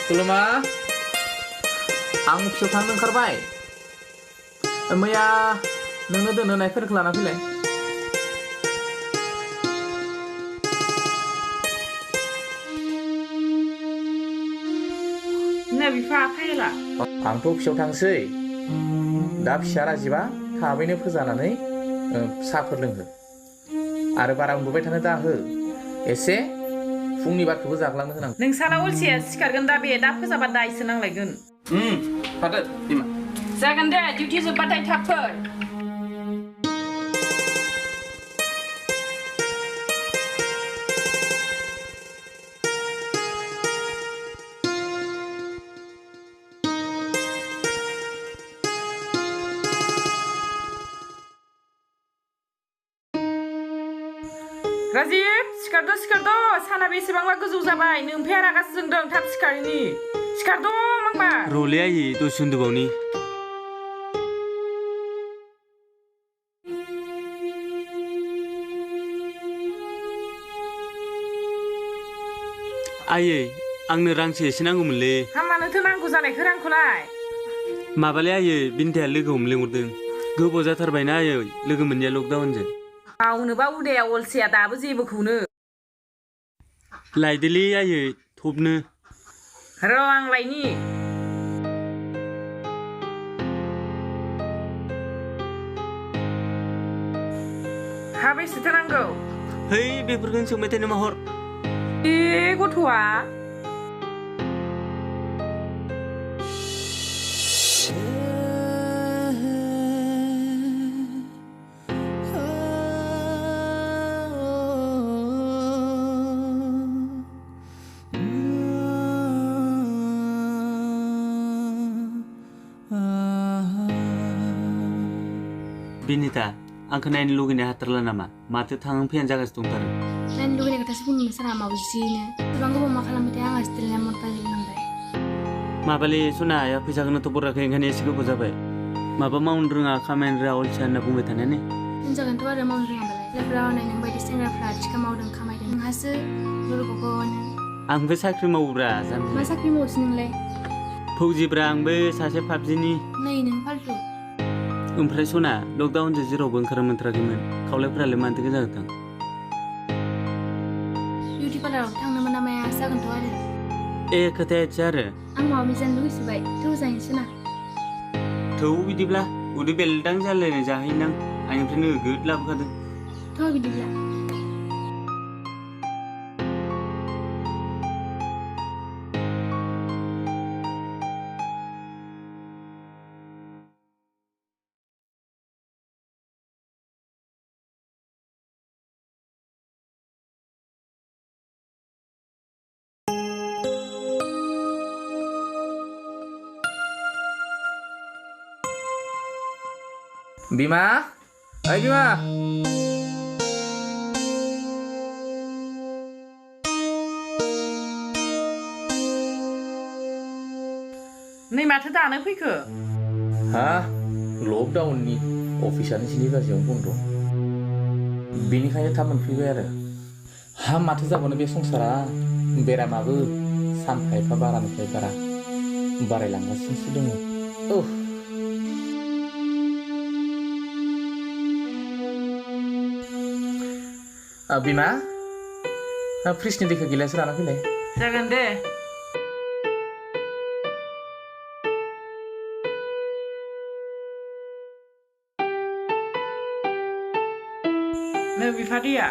खुलुमा आं फिसौ थांनो ओंखारबाय मैया नोंनो दोनहोनायफोरखौ लाना फैलाय ना बिफा फैला आंथ' फिसौ थांसै दा फिसा राजिबा थाबैनो फोजानानै साहाफोर लोंहो आरो बारा उन्दुबाय थानो दाहो एसे फुंनि बारखौबो जाग्लांनो होनांगौ नोंसाना अलसिया सिखारगोन दा बे दा फोजाबा दायसो नांलायगोन फादर बिमा जागोन दे डिउटि जोबबाथाय थाब फै राजिब सिखारद' साना बेसेबांबा गोजौ जाबाय नोमफाया रागासो जोंदों थाब सिखारनि सिखारद' मांबा र'लै आयै दसे उन्दुबावनि आयै आंनो रांसो एसे नांगौमोनलै हामानोथो नांगौ जानायखौ रांखौलाय माबालै आयै बिनिथाया लोगो हमनो लेंहरदों गोबाव जाथारबायना आयै लोगो मोनैया लकडाउनजों मावनोबा उदाया अलसिया दाबो जेबोखौनो लायदोलै आयै थबनो र' आं लायनि हाबेसेथो नांगौ है बेफोरखौनो सोंबाय थानो माहर ए गथ'आ बिनिता आंखौ नायनो लुगैनाय हाथारला नामा माथो थांहां फैहां जागासिनो दंथारो नायनो लुगैनाय खोथासो बुंनो सारा मावजिनो गोबां गोबाव मा खालामबाय थायो आंहा स्टिलना मन गाज्रि नांबाय माबालै सना आया फैसाखौनोथ' बराखै ओंखायनो एसे गोबाव जाबाय माबा मावनो रोङा खामायनो रोङा अलसिया होनना बुंबाय थानायानो होनजागोनथ' आरो मावनो रोङाबालाय लोगोफोरा हनै नों बायदि सेंग्राफ्रा थिखा मावदों खामायदों नोंहासो लुरग'ग'नो आंबो साख्रि मावोब्रा जाम्बि मा साख्रि मावोसो नोंलाय फौजिब्रा आंबो सासे पाबजिनि नै नों फाल्थु ओमफ्राय सना लकडाउनजों जेरावबो ओंखारनो मोनथाराखैमोन खावलायफोरालाय मानोथो गोजागोथां बिउटि पार्लाराव थांनो मोना माया जागोनथ' आरो ए खोथाया इदि आरो आं माबा जानो लुगैसोबाय थौ जाहैनोसै ना थौ बिदिब्ला उदै बेलदां जालायनाय जाहैनां आंनिफ्राय नोगोद लाबोखादों थौ बिदिब्ला बिमा ओइ बिमा नै माथो दानो फैखो हा लकडाउननि अफिसानो 7 बाजियावनो बन्द' बेनिखायनो थाब मोनफैबाय आरो हा माथो जाबावनो बे संसारा बेरामाबो सानफा एफा बारानिफ्राय बारा बारायलांगासिनोसो दङ बिमा फ्रिजनि दैखौ गिलासो लाना फैलाय जागोन दे नै बिफा दैया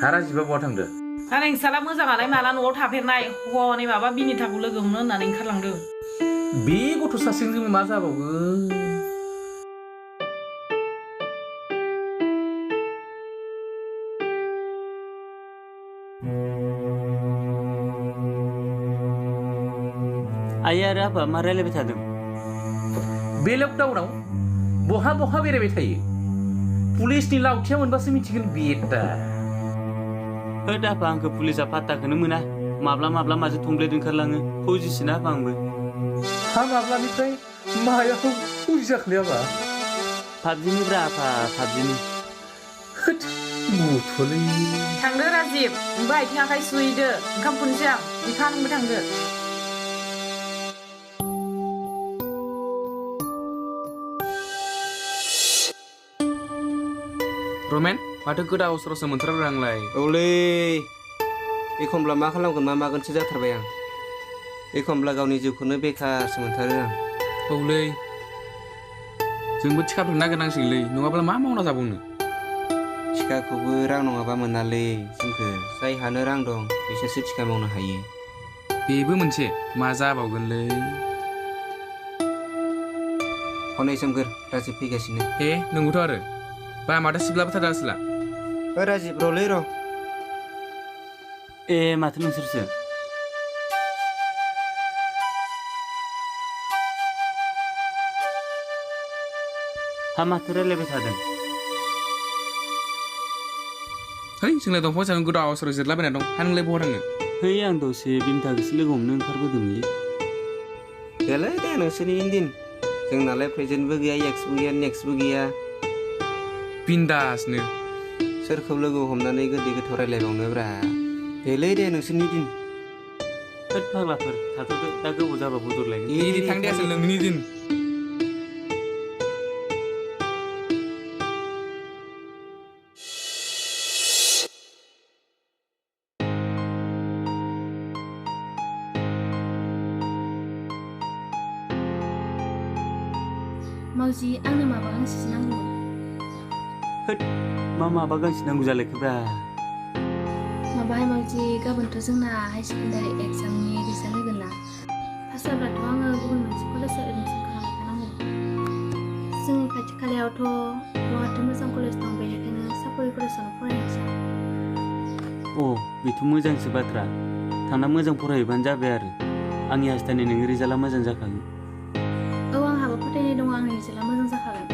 हारा जिबा बहा थांदो दा नोंसाला मोजाङालाय माला न'आव थाफेरनाय हनै माबा बिनिताखौ लोगो हमनो होननानै ओंखारलांदों बे गथ' सासेजों मा जाबावगोन आइ आरो आफा मा रायलायबाय थादों बे लकडाउनाव बहा बहा बेरायबाय थायो पुलिसनि लावथिया मोनबासो मिथिगोन बेटा होद आफा आंखौ पुलिसा पात्ताखौनो मोना माब्ला माब्ला माजों थंब्लेद ओंखारलाङो फौजिसोना आफा आंबो हा माब्लानिफ्राय मायाव बुजियाखैलायाबा पाबजिनिब्रा आफा पाबजिनि होद बुथ'लै थांदो राजिब ओमफ्राय आथिं आखाइ सुहैदो ओंखाम खुरनोसै आं बिफा नोंबो थांदो रमेन माथो गोदाव सोरावसो मोनथारबाय आंलाय औलै एखमब्ला मा खालामगोन मा मागोनसो जाथारबाय आं एखमब्ला गावनि जिउखौनो बेखारसो मोनथारो आं औलै जोंबो थिखाफोर नागिरनांसिगोनलै नङाब्ला मा मावना जाबावनो थिखाखौबो रां नङाबा मोनालै जोंखो जायहानो रां दं बिसोरसो थिखा मावनो हायो बेबो मोनसे मा जाबावगोनलै हनै सोमखोर राजिब फैगासिनो ए नंगौथ' आरो बा माथो सिब्लाबो थादा आसोला राजिब र'लै र' ए माथो नोंसोरसो हा माथो रायलायबाय थादों है जोंलाय दंफां सायाव गोदाव सोराव जिरलाबायना दं हा नोंलाय बहा थांनो है आं दसे बिनिताखौसो लोगो हमनो ओंखारबोदोंमोनलै देलै दे नोंसोरनि दिन जोंनालाय प्रेजेन्टबो गैया एक्सबो गैया नेक्स्टबो गैया बिन्दासनो सोरखौ लोगो हमनानै गोदै गोथाव रायलायबावनोब्रा देलै दे नोंसोरनि दिन होद फाग्लाफोर थाथ'दो दा गोबाव जाबा बदरलायगोन इदि थांदे आसोल नोंनि दिन मावजि आंनो माबा गांसेसो नांगौ होद मा माबा गांसे नांगौ जालायखोब्रा माबाहाय मावजि गाबोनथ' जोंना हाई सेकेन्डारि एग्जामनि रिजाल्ट होगोन ना पास जाब्लाथ' आङो गुबुन मोनसे कलेजाव एडमिसन खालामखानांगौ जोंनि खाथि खालायावथ' बहाथो मोजां कलेज दं बेनिखायनो सापारि कलेजावनो फरायनोसै अ बेथ' मोजांसो बाथ्रा थांना मोजां फरायहैबानो जाबाय आरो आंनि हास्थायनाय नोंनि रिजाल्टआ मोजां जाखागोन औ आंहाबो फोथायनाय दङ आंनि रिजाल्टआ मोजां जाखागोन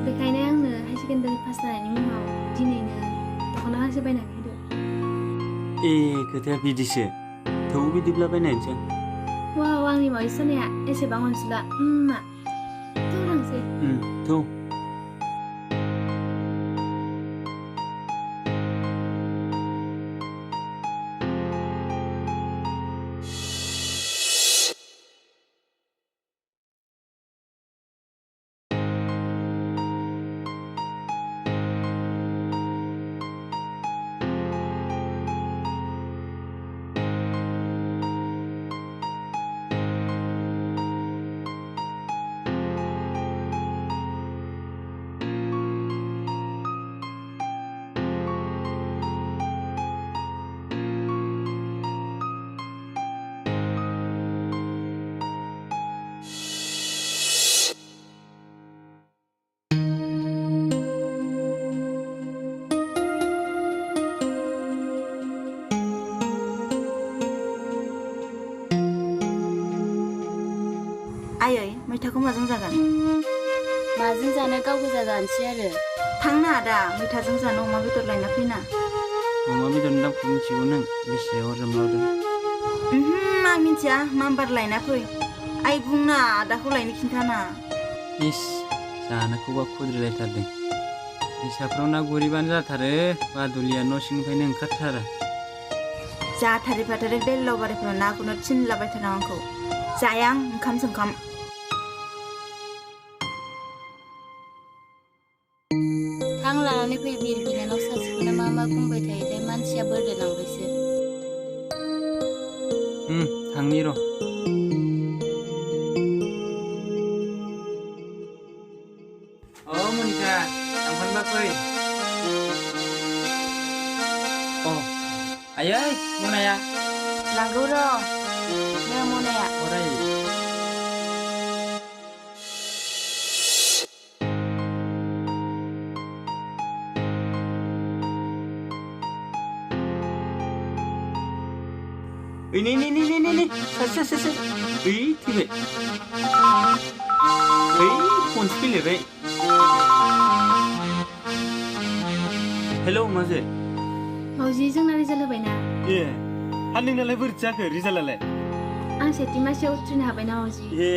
बेखायनो आंनो हाई सेकेन्डारि पास जानायनि मुङाव दिनैनो दख'ना गांसे बायनानै होदो ए खोथाया बिदिसो थौ बिदिब्ला बायनायनोसै वाव आंनि मावजि सानाया एसेबां अनसुला मा थौ थांसै थौ आयै मैथाखौ माजों जागोन माजों जानो गाव गोजा जानोसै आरो थांनो आदा मैथाजों जानो अमा बेदर लायना फैना अमा बेदरनि दामखौ मिथिगौ नों बेसे हरजों लावदों आं मिथिया माम्बार लायना फै आइ बुंना आदाखौ लायनो खिन्थाना इस जानोखौबा खुद्रिलायथारदों फिसाफ्राव ना गुरैबानो जाथारो बादुलिया न' सिंनिफ्रायनो ओंखारथारा जाथारै फाथारै बेल्लाव बारिफोराव नाखौनो थिनलाबायथारा आंखौ जाया आं ओंखाम सोंखाम थां लानानै फै बिर बिनानाव सासेखौनो मा मा बुंबाय थायोथाय मानसिया बोरदोलांबायसो थांनि र' मोनिका थांफानोबा फै आयै मनाया लांगौ र' नो मनाया अराय नै सासे थैबाय फनसो फैलायबाय हेलौ माजे मावजि जोंना रिजाल्ट होबायना ए नोंनालाय बोरै जाखो रिजाल्टआलाय आं सेथि मासियाव उथ्रिनो हाबायना मावजि ए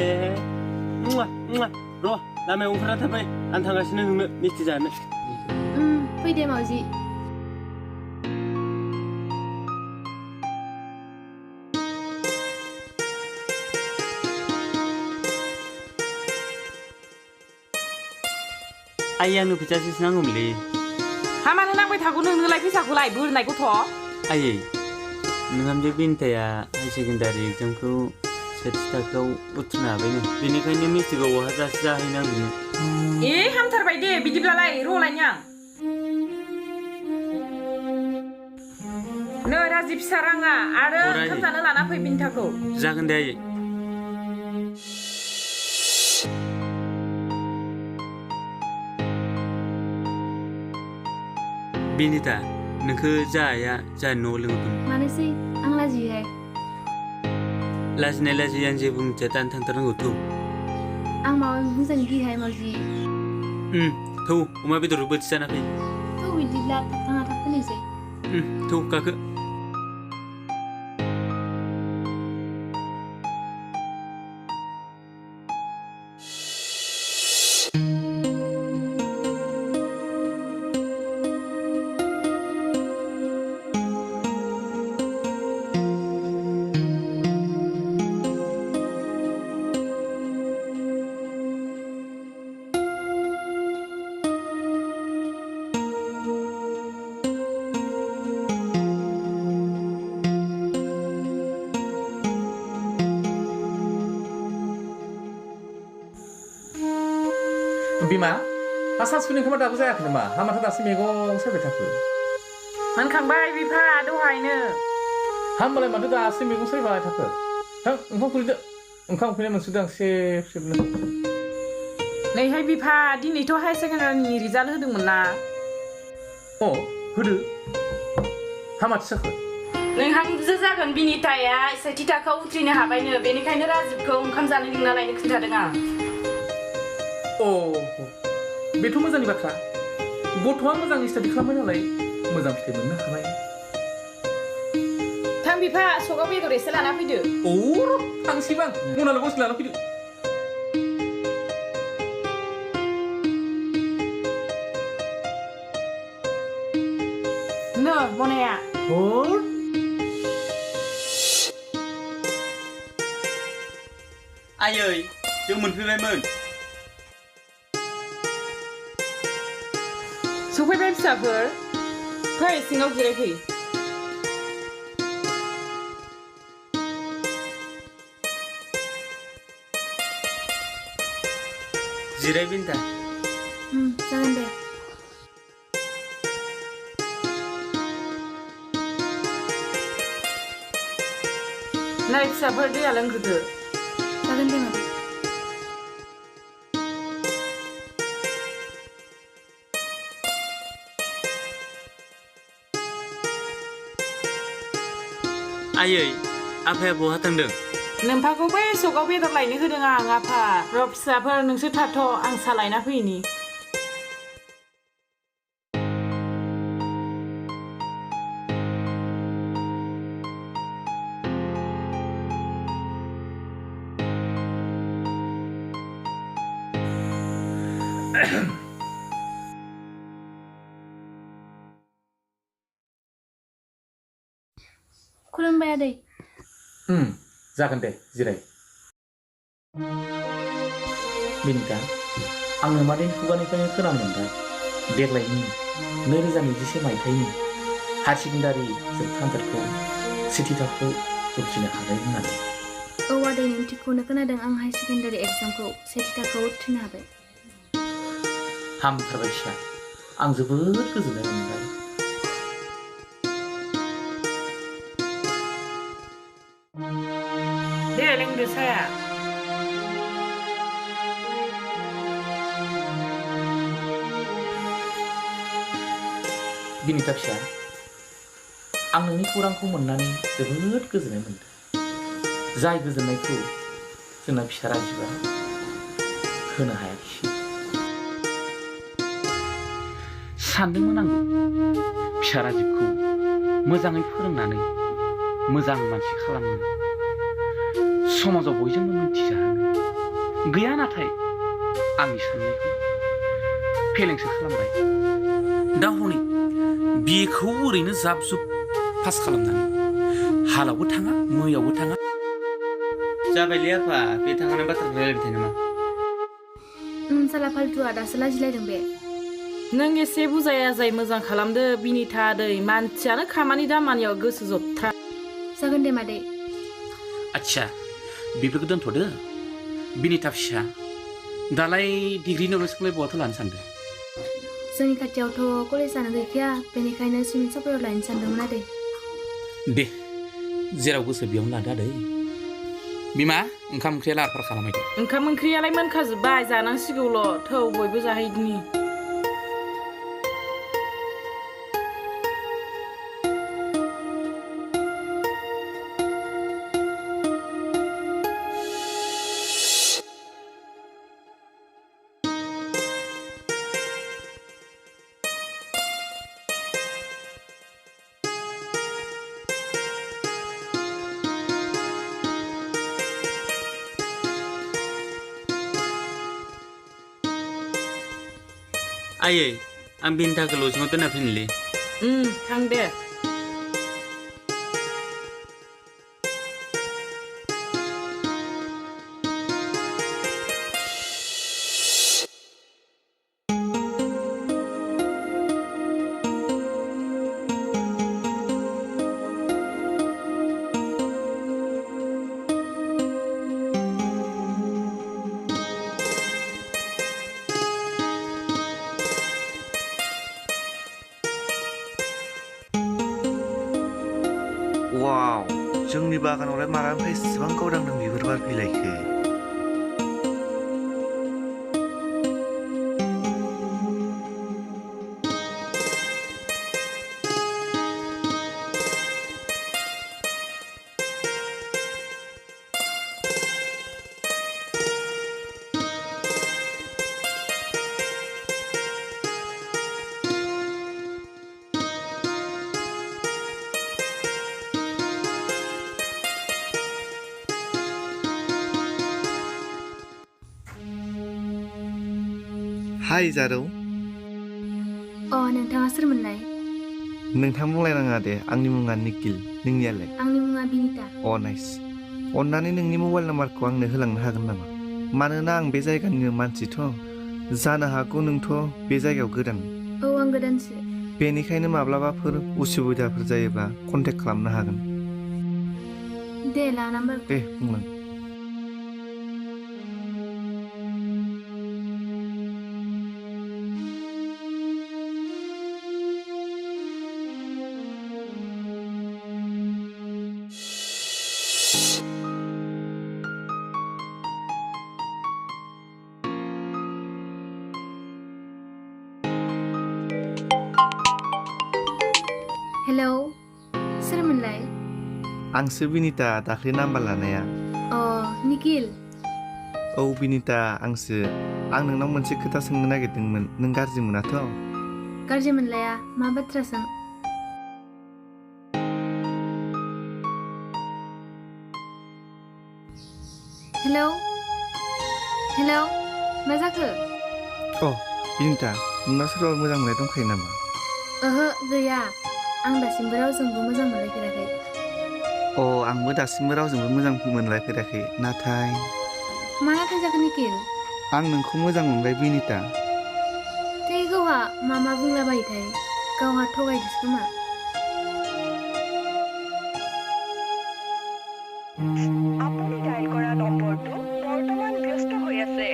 र' लामायाव ओंखारना थाबाय आं थांगासिनो नोंनो मिस्थि जानो फैदे मावजि आइ आंनो फैसासो नांगौमोनलै हा मानो नांबाय थागौ नोंनोलाय फैसाखौलाय बोरनाय गथ' आयै नोंहामजो बिनिताया हाई सेकेन्डारि एग्जामखौ सेथि थाखोआव उथ्रिनो हाबायनो बेनिखायनो मिस्थिखौ हाजारसे जाहैनांगौनो ए हामथारबाय दे बिदिब्लालाय र'लायनि आं नै राजि फिसा राङा आरो ओंखाम जानो लाना फै बिनिताखौ जागोन दे आयै बिनिता नोंखौ जाया जाहानि न'आव लिंहरदों मानोसै आं लाजियोहाय लाजिनाय लाजियै आं जेबो मिथिया दानो थांथारनांगौ थौ आं माबा बुंजानो गिहाय मावजि थौ अमा बेदर बोथिसे जाना फै थौ बिदिब्ला थाङा थाब फैनोसै थौ गाखो बिमा हा सानसुनि ओंखामा दाबो जायाखै नामा हा माथो दासो मैगं सायबाय थाखो मोनखांबाय बिफा दहायनो हा होमबालाय माथो दासो मैगं सायबाय थाखो थां ओंखाम खुरैदो ओंखाम उखैनाय मोनसोदों आं सेबनो नैहाय बिफा दिनैथ' हाई सेकेन्डारिनि रिजाल्ट होदोंमोन ना होदो हा माथो जाखो नोंहांजो जागोन बिनिताया सेथि थाखोआव उथ्रिनो हाबायनो बेनिखायनो राजिबखौ ओंखाम जानो लिंना लायनो खिन्थादों आं बेथ' मोजांनि बाथ्रा गथ'आ मोजां स्टाडि खालामबाय नालाय मोजां फिथाइ मोननो हाबाय थां बिफा सगाव बेदर एसे लाना फैदो थांसैबा मनाल' गंसे लाना फैदो नो मनाया आयै जों मोनफैबायमोन सफैबाय फिसाफोर फै सिङाव जिरायफै जिराय बिनिता जागोन दे नै फिसाफोर दैया लोंग्रोदो जागोन दे मादै आयै आफाया बहा थांदों नोम्फाखौ बै सगाव बेदर लायनो होदों आं आफा र' फिसाफोर नोंसोर थाथ' आं सा लायना फैनि खुलुमबाय आदै जागोन दे जिराय बिनिता आङो मादैनि खुगानिफ्रायनो खोनानो मोनबाय देग्लायनि 2021 मायथाइनि हायार सेकेन्डारि जोबथा आनजादखौ सेथि थाखोआव उथ्रिनो हाबाय होननानै आदै नों थिगखौनो खोनादों आं हाई सेकेन्डारि एग्जामखौ सेथि थाखोआव उथ्रिनो हाबाय हामथारबाय फिसा आं जोबोद गोजोननाय मोनबाय दे लोंदो साया बिनिता फिसा आं नोंनि खौरांखौ मोननानै जोबोद गोजोननाय मोनदों जाय गोजोननायखौ जोंना फिसा राजिबा होनो हायाखिसै सानदोंमोन आंबो फिसा राजिबखौ मोजाङै फोरोंनानै मोजां मानसि खालामनो समाजाव बयजोंबो मिथिजाहोनो गैया नाथाय आंनि साननायखौ फेलेंसो खालामबाय दा हनै बेखौ ओरैनो जाब जुब पास खालामनानै हालावबो थाङा मैयावबो थाङा जाबायलै आफा बे थांनाय बाथ्राखौ रायलायबाय थायो नामा साला फाल्टुआ दासो लाजिलायदों बे नों एसे बुजाय आजाय मोजां खालामदो बिनिता दै मानसियानो खामानि दामानियाव गोसो जबथ्रा जागोन दे मादै आच्छा बेफोरखौ दोनथ'दो बिनिता फिसा दालाय डिग्रि नलेजखौलाय बहाथो लानो सानदों जोंनि खाथियावथ' कलेजानो गैखाया बेनिखायनो सिमेन्ट सापरियाव लायनो सानदोंमोन आदै दे जेराव गोसो बेयावनो लादो आदै बिमा ओंखाम ओंख्रिया लाहार फाहार खालामहैदो ओंखाम ओंख्रियालाय मोनखाजोब्बाय जानांसिगौल' थौ बयबो जाहैदिनि आयै आं बिनिताखौ लजिङाव दोनना फैनोलै थां दे वाव जोंनि बागानावलाय मालानिफ्राय इसेबां गावदांदों बिबार बारफैलायखो हाय जारौ नोंथाङा सोरमोनलाय नोंथां बुंलायनाङा दे आंनि मुङा निखिल नोंनियालाय आंनि मुङा बिनिता नाइस अन्नानै नोंनि मबाइल नाम्बारखौ आंनो होलांनो हागोन नामा मानोना आं बे जायगानिनो मानसिथ' जानो हागौ नोंथ' बे जायगायाव गोदान आं गोदानसो बेनिखायनो माब्लाबाफोर उसुबिदाफोर जायोब्ला कन्टेक्ट खालामनो हागोन दे ला नाम्बार दे बुंलां हेलौ सोरमोनलाय आंसो बिनिता दाख्लै नाम्बार लानाया निखिल औ बिनिता आंसो आं नोंनाव मोनसे खोथा सोंनो नागिरदोंमोन नों गाज्रि मोनाथ' गाज्रि मोनलाया मा बाथ्रा सों हेलौ हेलौ मा जाखो बिनिता नोंनाव सोरबा मोजां मोननाय दंखायो नामा ओहो गैया आं दासिमबो रावजोंबो मोजां मोनलायफेराखै आंबो दासिमबो रावजोंबो मोजां मोनलायफेराखै नाथाय मा नाथाय जाखो निखिल आं नोंखौ मोजां मोनबाय बिनिता थै गावहा मा बुंलाबायोथाय गावहा थगायदोसो खोमा আপুনি ডায়েল কৰা নম্বৰটো বৰ্তমান ব্যস্ত হৈ আছে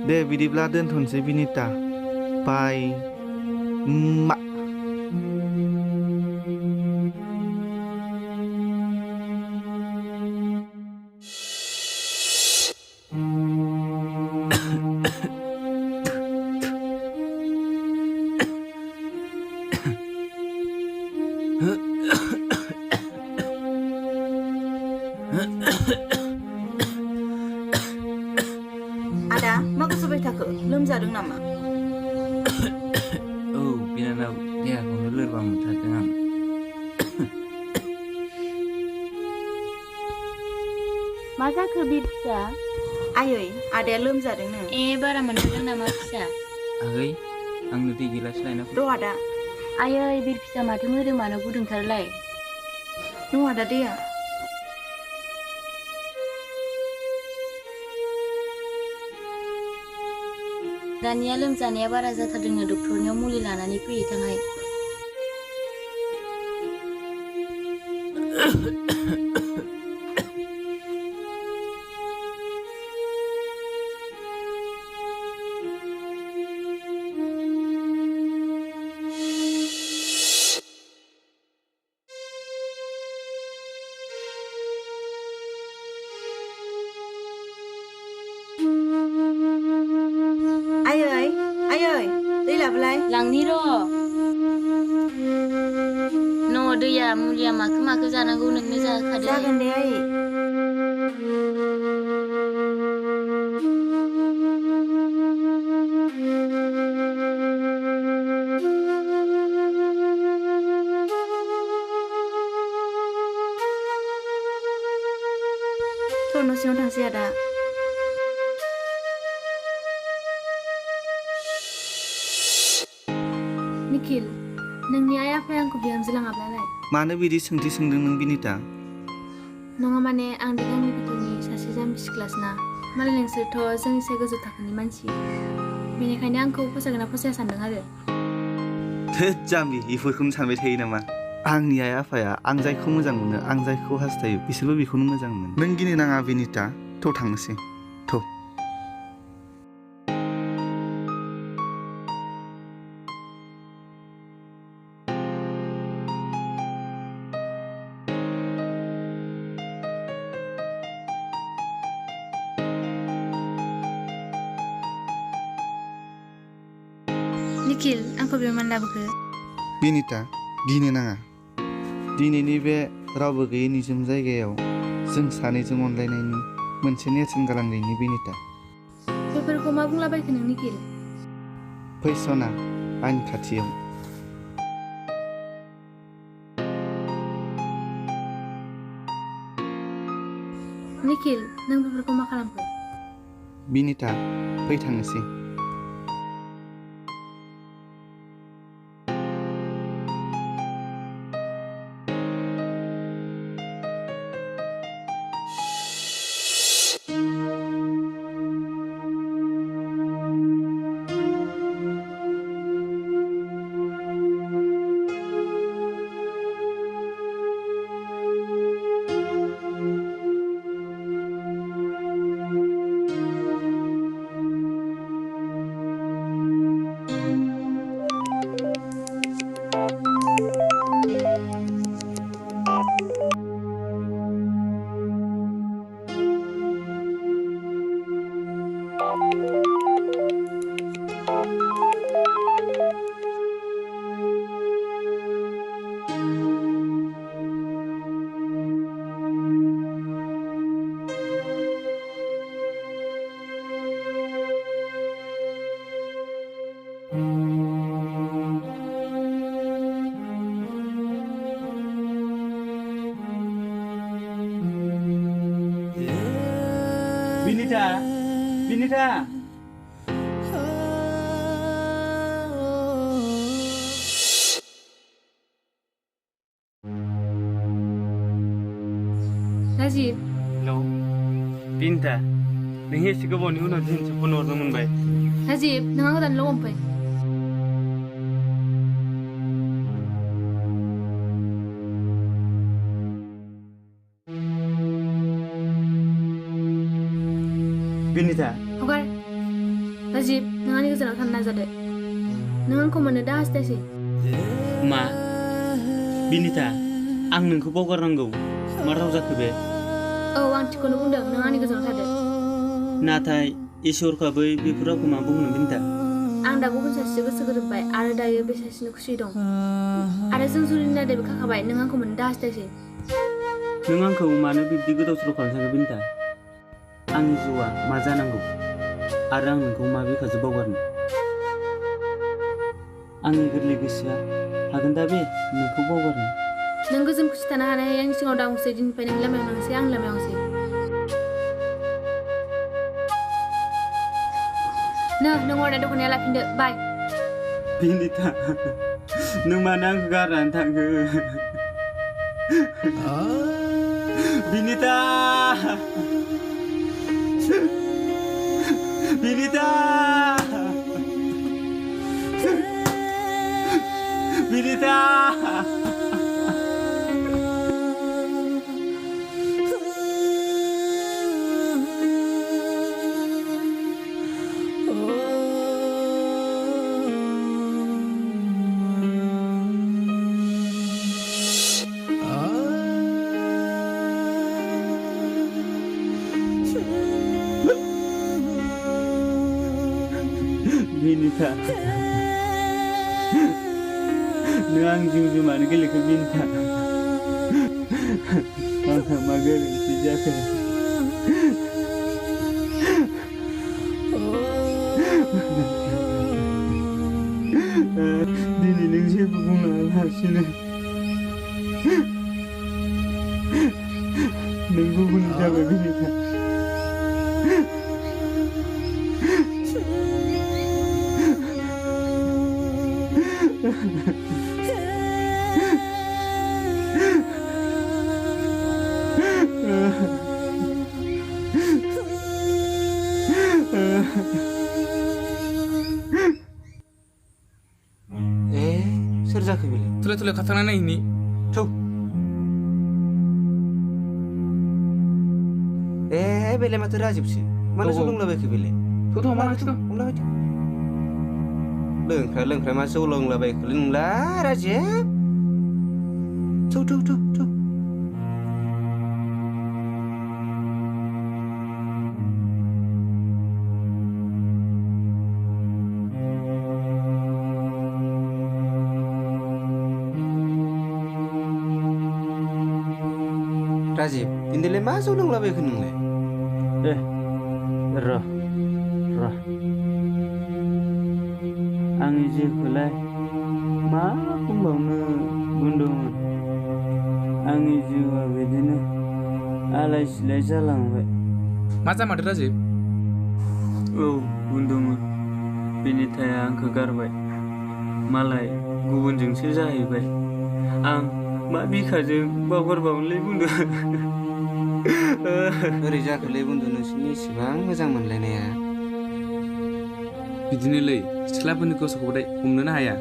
दे बिदिब्ला दोनथ'नोसै बिनिता बाय आदा मा गोसोबाय थाखो लोमजादों नामा औ बिनानाव देहाखौनो लोरबां मोनथारदों आं मा जाखो बिर फिसा आयै आदाया लोमजादोंनो बारा मोनथारदों नामा फिसा आगै आंनो दै गिलास लायना र' आदा आयै बिर फिसा माथो मोदोमानो गुदुंथारलाय न' आदा दैया दानिया लोमजानाया बारा जाथारदोंनो डक्टरनियाव मुलि लानानै फैयो थांहाय लांनि र' न' दैया मुलिया माखो माखो जानांगौ नोंनो जाखादों जागोन दे आयै थ' न' सिङाव थांसै आदा निखिल नोंनि आइ आफाया आंखौ बिहामजो लाङाब्लालाय मानो बिदि सोंथि सोंदों नों बिनिता नङा माने आं दै गामि गोथौनि सासे जाम्बि सिख्लासोना मालाय नोंसोरथ' जोंनिसाय गोजौ थाखोनि मानसि बेनिखायनो आंखौ फसायगोना फसाया सानदों आरो थोद जाम्बि इफोरखौनो सानबाय थायो नामा आंनि आइ आफाया आं जायखौ मोजां मोनो आं जायखौ हास्थायो बिसोरबो बेखौनो मोजां मोनो नों गिनो नाङा बिनिता थ' थांनोसै थ' निखिल आंखौ बे मान लाबोखो बिनिता गिनो नाङा दिनैनि बे रावबो गैयै निजोम जायगायाव जों सानैजों अनलायनायनि मोनसे नेरसोन गालांनायनि बिनिता बेफोरखौ मा बुंलाबायखो नों निखिल फै सना आंनि खाथियाव निखिल नों बेफोरखौ मा खालामखो बिनिता फै थांनोसै Binita राजिब हेलौ Binita नों एसे गोबावनि उनाव दिनैसो फन हरनो मोनबाय राजिब नों आंखौ दानल' हमफै Binita हगार राजिब नों आंनि गोजानाव थानो नाजादो नों आंखौ मोननो दा हास्थायसै मा Binita आं नोंखौ बावगारनांगौ मा राव जाखो बे औ आं थिखौनो बुंदों नों आंनि गोजानाव थादो नाथाय इसोरखाबै बेफोर रावखौ मा बुंनो Binita आं दा गुबुन सासेजों गोसो गोरोबबाय आरो दायो बे सासेनो खुसि दं आरो जों जुलिनि रादायबो खाखाबाय नों आंखौ मोननो दा हास्थायसै नों आंखौ मानो बिब्दि गोदाव सोराव खालामनो सानखो Binita आंनि जिउआ मा जानांगौ आरो आं नोंखौ मा बेखाजों बावगारनो आंनि गोरलै गोसोआ हागोन दा बे नोंखौ बावगारनो नों गोजोन खुसि थानो हानाय आंनि सिगाङाव दांसै दिननिफ्राय नों लामायाव नांसै आं लामायावसै नों हरनाय दख'नाया लाफिनदो बाय बिनिता नों मानो आंखौ गारनानै थांखो Binita Binita Binita Binita, nang jujur mana ke lekar Binita, maka mager sejak. Dini neng siapa bunga hasil, neng bunga jaga Binita. सोर जाखो बेलाय थुले थुले खारथांनानै नायहैनि थौ बेलाय माथो राजिबसो मानो जौ लोंलाबायखो बेलाय थौ मालायसो दं लोंख्रा मा जौ लोंलाबायखोलै नोंला राजिब थौ राजिब दिनैलाय मा जौ लोंलाबायखो नोंलाय र' आंनि जिउखौलाय मा बुंबावनो बुंदोंमोन आंनि जिउआ बिदिनो आलाय सिलाय जालांबाय मा जामारदो राजिब औ बुंदोंमोन बिनिताया आंखौ गारबाय मालाय गुबुनजोंसो जाहैबाय आं मा बिखाजों बावगारबावनोलै बुंदों बोरै जाखोलै बुंदो नोंसिनि इसिबां मोजां मोनलायनाया बिदिनोलै सिख्लाफोरनि गोसोखौबाथाय हमनोनो हाया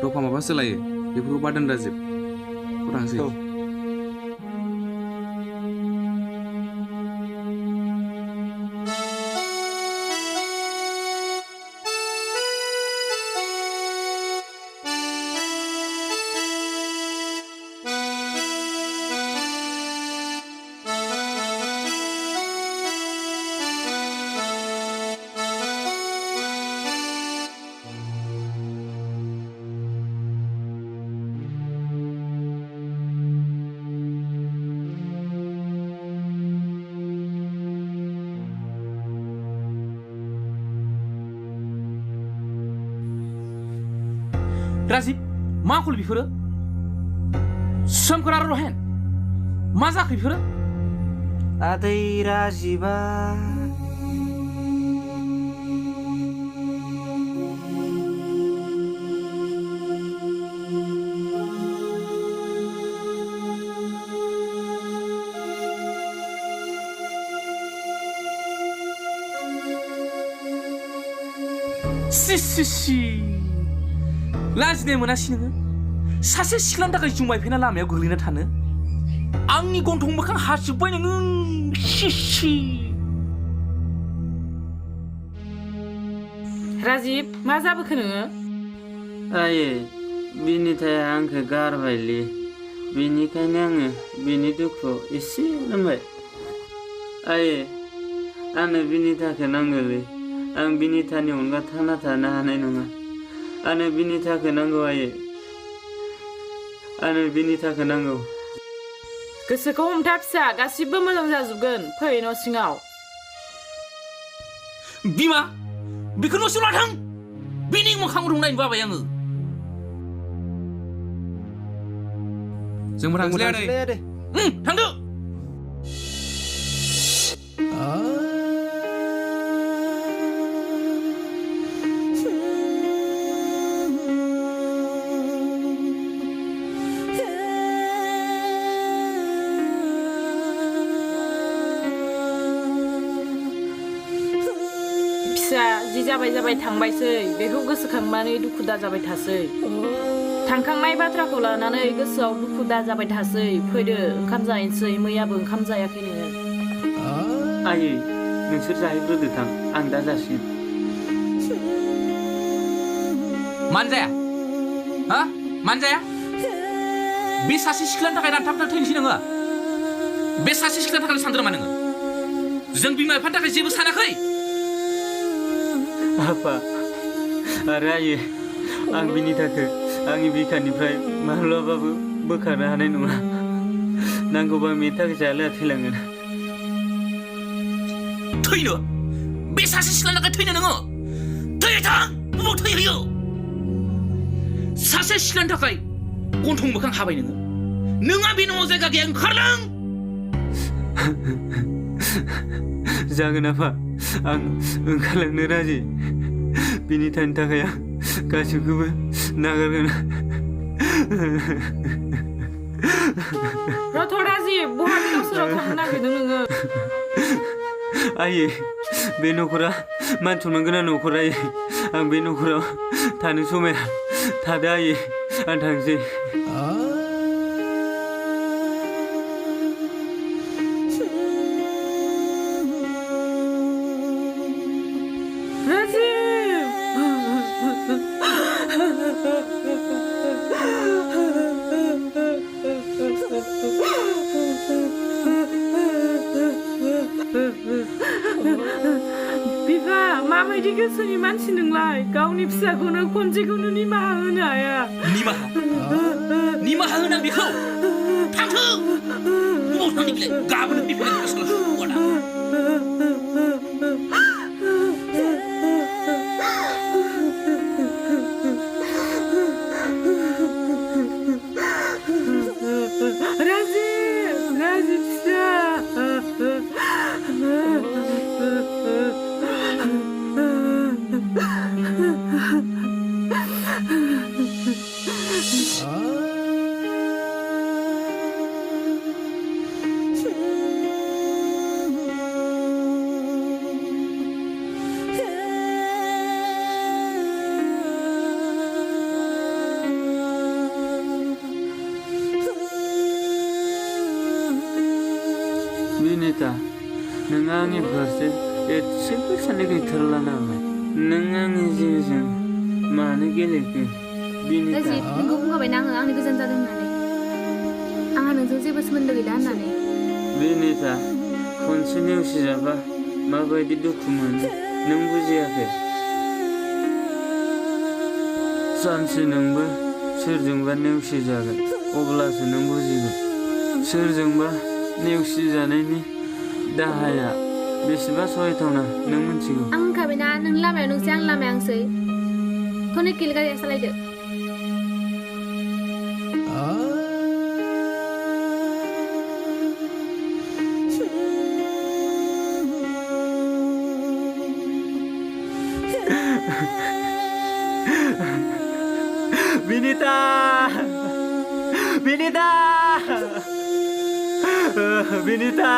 दफा माबा सोलायो बेफोरखौ बादोन राजिब थांसै राजिब मा आखल बेफोरो सोमखोर आरो रहेन मा जाखो बेफोरो आदै राजिबा सि लाजिनाय मोनासै नोङो सासे सिख्लानि थाखाय जुमाय फेना लामायाव गोग्लैना थानो आंनि गन्थं मोखां हाजोब्बाय नोङो राजिब मा जाबोखो नोङो आयै बिनिताया आंखौ गारबायलै बेनिखायनो आङो बिनि दुखुआव एसे लोंबाय आयै आंनो बिनिताखौ नांगौलै आं बिनितानि अनगा थांना थानो हानाय नङा आंनो बिनिताखौ नांगौ आयै आंनो बिनिताखौ नांगौ गोसोखौ हमथा फिसा गासिबो मोजां जाजोबगोन फै न' सिङाव बिमा बेखौ न' सिङाव लाथां बिनि मोखां रं नायनो बाबाय आङो जोंबो थांसैलाय आदै थांदो फिसा जि जाबाय थांबायसै बेखौ गोसोखांनानै दुखु दा जाबाय थासै थांखांनाय बाथ्राखौ लानानै गोसोआव दुखु दा जाबाय थासै फैदो ओंखाम जाहैनोसै मैयाबो ओंखाम जायाखै नोङो आयै नोंसोर जाहैग्रोदो थां आं दा जासिगोन मानो जाया हा मानो जाया बे सासे सिख्लानि थाखाय रानथाबना थैनोसै नोङो बे सासे सिख्लानि थाखाय सानदों नामा नोङो जों बिमा बिफानि थाखाय जेबो सानाखै आफा आरो आयै आं बिनिताखौ आंनि बिखानिफ्राय माब्लाबाबो बोखारनो हानाय नङा नांगौबा बेनि थाखाय जालाया थैलांगोन थैनो बे सासे सिख्लानि थाखाय थैनो नोङो थैयो थां बबाव थैहैयो सासे सिख्लानि थाखाय गन्थं मोखां हाबाय नोङो नोंहा बे न'आव जायगा गैया ओंखारलां जागोन आफा आं ओंखारलांनो राजि बिनितानि थाखाय आं गासिबखौबो नागारगोन रथ' राजि बहा गोदाव थांनो नागिरदों नोङो आयै बे न'खरा मान सनमान गोनां न'खर आयै आं बे न'खराव थानो समाया थादो आयै आं थांसै बिफा माबायदि गोसोनि मानसि नोंलाय गावनि फिसाखौनो खनसेखौनो निमाहा होनो हाया निमाहा होनां बेखौ थांथो बबाव थांनो बिलाय गाबोनो फैफिनगोन गोसोआव सुखुवाना राजि फिसा Binita, nang angin versi, simple sana giterla nama. Nang angin jiwsw, mana geleke. Binita. Gaji, nengko bukannya nang angin kesan zadeng nane. Angin nengso sih pas mendirikan nane. Binita, konsennya siapa? Mabai di dokumen, nunggu siapa? Sanksi nunggu, serjungba nungsi jaga. Oblas nunggu jiwa. Serjungba नेवसि जानायनि दाहाया बेसेबा सहायथावना नों मिथिगौ आं खाबायना नों लामायाव नोंसै आं लामायावसै खौनो किलगारिया सालायदो Binita Binita Binita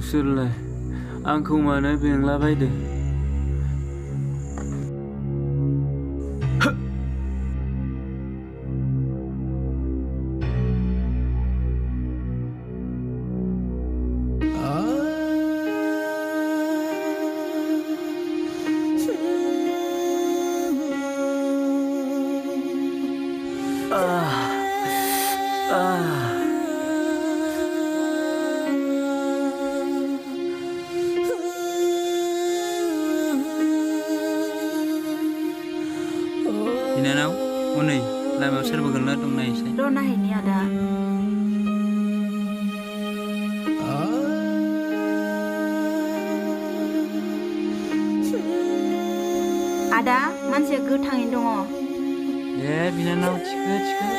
Soर आंखौ मानो बेंलाबायदों Biनानाव हनै लामायाव सोरबा गोलैना दं नायसै र' नायहैनि आदा Ada, मानसिया गोथाङैनो दङ. बिनानाव थिखो थिखो.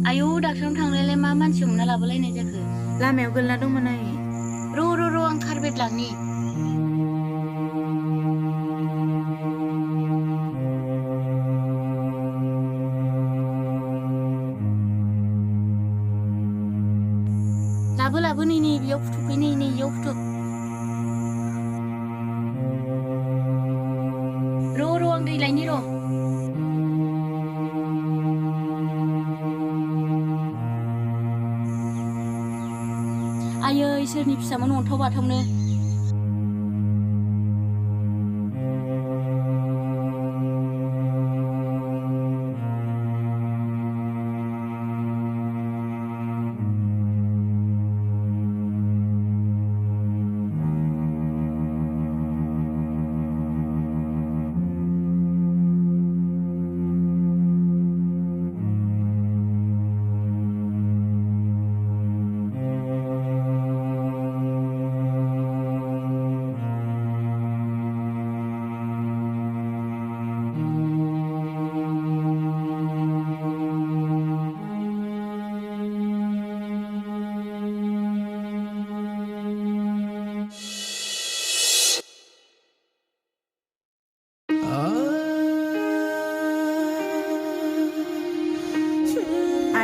आयौ डाक्टारनाव थांनायलाय मा मानसि हमना लाबोलायनाय जाखो? लामायाव गोलैना दंमोन आइ. र' आं कारबेट लांनि. लाबो नै बेयाव फुथुखै नै बेयाव फुथुक. र' आं दै लायनि र'. आयै सोरनि फिसामोन अन्थाव बाथावनो.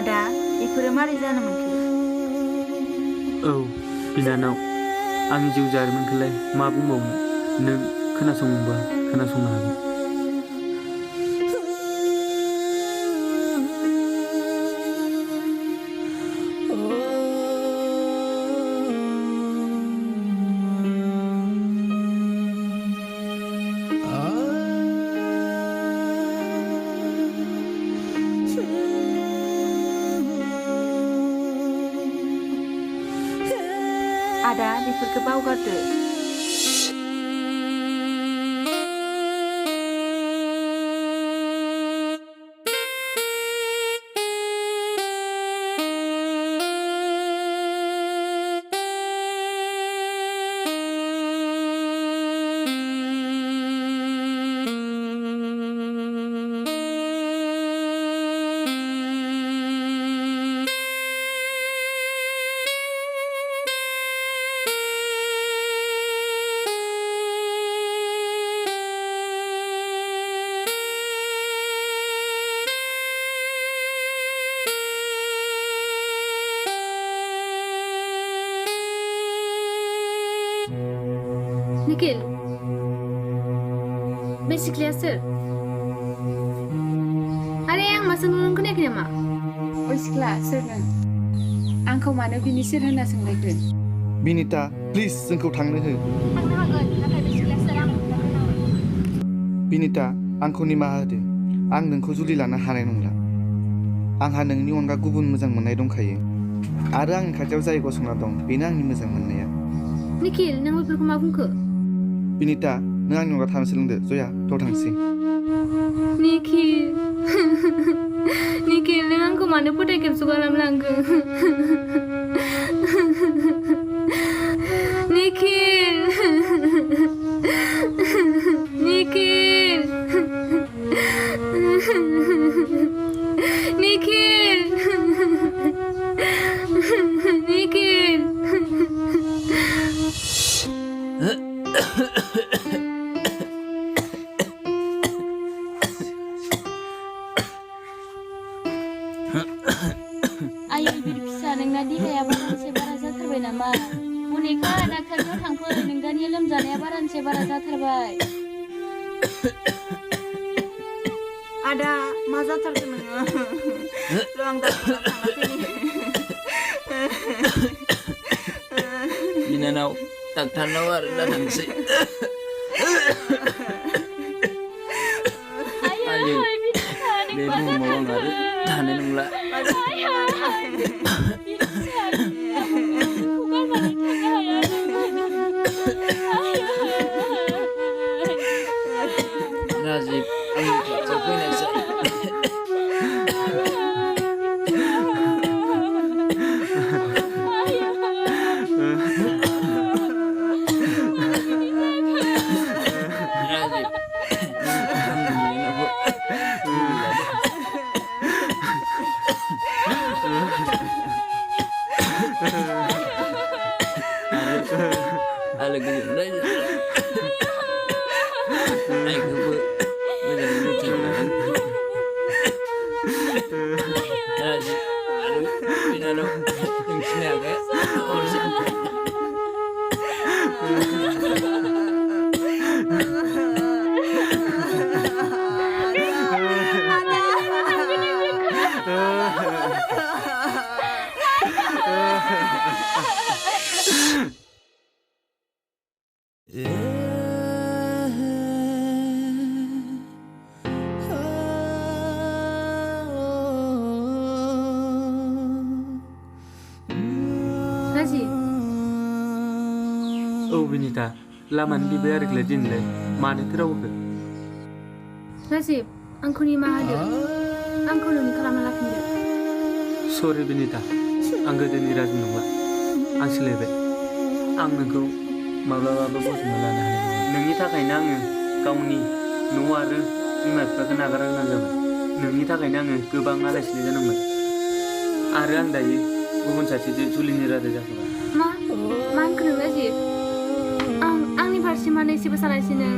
Ada, बेफोरो मारै जानो मोनखो? औ बिनानाव, आंनि जिउ जारिमिनखौलाय मा बुंबावनो? नों खोनासंबा खोनासंनो हागोन. Ada, बेफोरखौ बावगारदो. Nikhil, बे सिख्लाया सोर? आरे आं मा सोंदों नों खोनायाखै नामा? ओइ सिख्ला सोर नों? आंखौ मानो बिनि सोर होनना सोंलायखो? बिनिता, प्लिज जोंखौ थांनो हो. थांनो हागोन, नाथाय बे सिख्लाया सोर आं खोन्थानो. बिनिता, आंखौ निमाहा होदो. आं नोंखौ जुलि लानो हानाय नंला. आंहा नोंनि अनगा गुबुन मोजां मोननाय दंखायो. आरो आंनि खाथियाव जाय गसंना दं, बेनो आंनि मोजां मोननाया. निखिल, नों बेफोरखौ मा बुंखो? बिनिता, नों आंनि अनगा थानो सोलोंदो. जया, थ' थांसै. निखिल, निखिल, नों आंखौ मानो फोथाय खेबस' खालामलांखो? निखिल, निखिल, निखिल, निखिल. आयै बिदि फिसा नोंना देहाया बारानिफ्राय बारा जाथारबाय नामा? मनिका, डाक्टारनियाव थांफै. नोंदानिया लोमजानाया बारानिफ्राय बारा जाथारबाय. Ada, मा जाथारखो नोङो? र' आं डाक्टारनाव थांना फैनि. बिनानाव, डाक्टारनाव आरो दा थांसै आयै बे बुहुमाव आं आरो थानाय नंला राजिब आंनि खाथियाव फैनायसै आलो गोजोन रायजो आइखौबो मोजाङै जोथोन लागोन राजिब आरो बिनानाव नोंसिनि आगाया हरसै औ बिनिता लामानि बिबाय आरोलाय दिनलाय मानोथो रावखो राजिब आंखौ निमाहा होदो आंखौ नोंनि खालामना लाफिनदो सरि बिनिता आं गोदोनि राजु नंला आं सोलायबाय आं नोंखौ माब्लाबाबो बजबना लानो हानाय नङा नोंनि थाखायनो आङो गावनि न' आरो बिमा बिफाखौ नागारनो गोनां जाबाय नोंनि थाखायनो आङो गोबां आलाय सिलाय जानांबाय आरो आं दायो गुबुन सासेजों जुलिनि रादाय जाखाबाय मा होनखो नों राजिब आंनि फारसे मानो एसेबो सानासै नों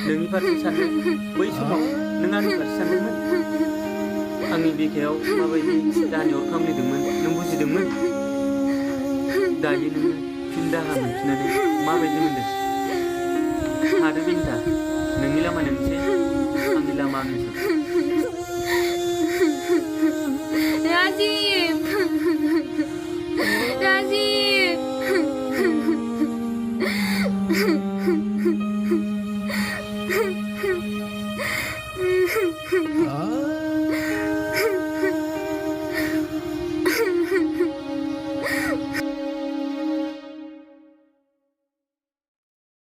नोंनि फारसे सानदों बै समाव नों आंनि फारसे सानदोंमोन आंनि बिखायाव माबायदि दानि अर खामलिदोंमोन नों बुजिदोंमोन दायो नोङो फिन दाहा मोनफिननानै माबायदि मोनदों आरो बिनिता नोंनि लामा नोंसै आंनि लामा आंनिसै